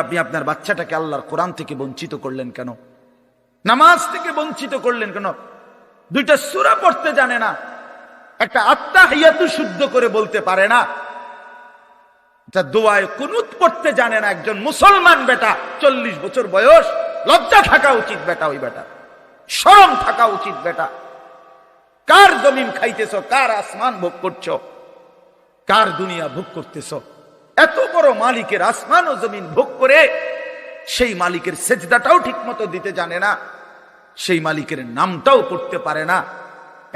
আপনি আপনার বাচ্চাটাকে আল্লাহর কোরআন থেকে বঞ্চিত করলেন কেন? নামাজ থেকে বঞ্চিত করলেন কেন? দুইটা সূরা পড়তে জানে না, একটা আত্তাহিয়াতু শুদ্ধ করে বলতে পারে না, এটা দোয়ায়ে কুনুত পড়তে জানে না। একজন মুসলমান বেটা, 40 বছর বয়স, লজ্জা থাকা উচিত বেটা, ওই বেটা শরম থাকা উচিত বেটা। কার জমিন খাইতেছ, কার আসমান ভোগ করছো, কার দুনিয়া ভোগ করতেছ? এত বড় মালিকের আসমান ও জমিন ভোগ করে সেই মালিকের সেজদাটাও ঠিক মতো দিতে জানে না, সেই মালিকের নামটাও পড়তে পারে না।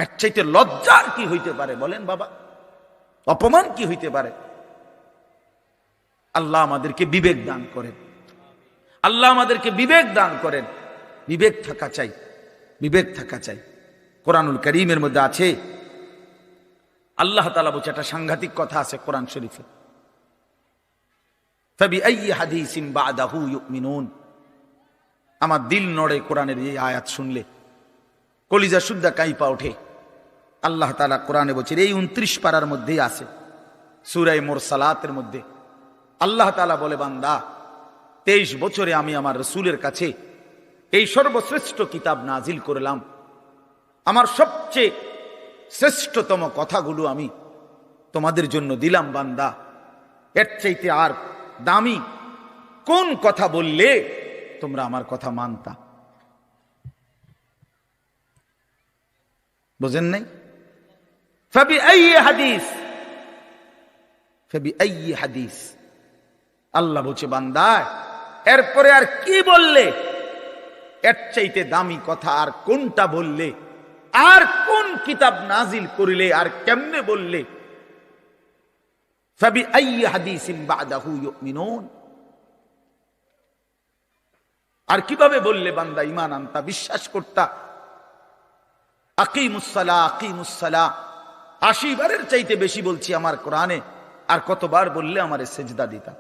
এর চাইতে লজ্জার কি হইতে পারে বলেন বাবা? অপমান কি হইতে পারে? আল্লাহ আমাদেরকে বিবেক দান করেন, আল্লাহ আমাদেরকে বিবেক দান করেন। বিবেক থাকা চাই, বিবেক থাকা চাই। কোরআনুল কারীমের মধ্যে আছে, আল্লাহ তাআলা বলছে, একটা সাংঘাতিক কথা আছে কোরআন শরীফে, ফাবিআইয়ি হাদিসিন বা'দাহু ইউমিনুন। আমার দিল নড়ে কোরআনের এই আয়াত শুনলে, কলিজা শুদ্ধা কাইপা ওঠে। আল্লাহ তাআলা কোরআনে বলছে, এই 29 পারার মধ্যেই আছে, সূরা মুরসালাতের মধ্যে আল্লাহ তাআলা বলে, বান্দা 23 বছরে আমি আমার রাসূলের কাছে এই সর্বশ্রেষ্ঠ কিতাব নাজিল করলাম, আমার সবচেয়ে শ্রেষ্ঠতম কথাগুলো আমি তোমাদের জন্য দিলাম। বান্দা, এর চাইতে আর দামি কোন কথা বললে তোমরা আমার কথা মানতা? বুঝেন নাই? ফাবিআইয়ি হাদিস, ফাবিআইয়ি হাদিস। আল্লাহ বলছে, বান্দা এরপরে আর কি বললে, এর চাইতে দামি কথা আর কোনটা বললে, আর কোন কিতাব নাজিল করিলে, আর কেমনে বললে? ফাবিআইয়ি হাদিসিন বা'দাহু ইউমিনুন। আর কিভাবে বললে বান্দা ঈমান আনতা, বিশ্বাস করতা? আকিমুস সালাহ, আকিমুস সালাহ 80 বারের চাইতে বেশি বলছি আমার কোরআনে, আর কতবার বললে আমারে সেজদা দিতা?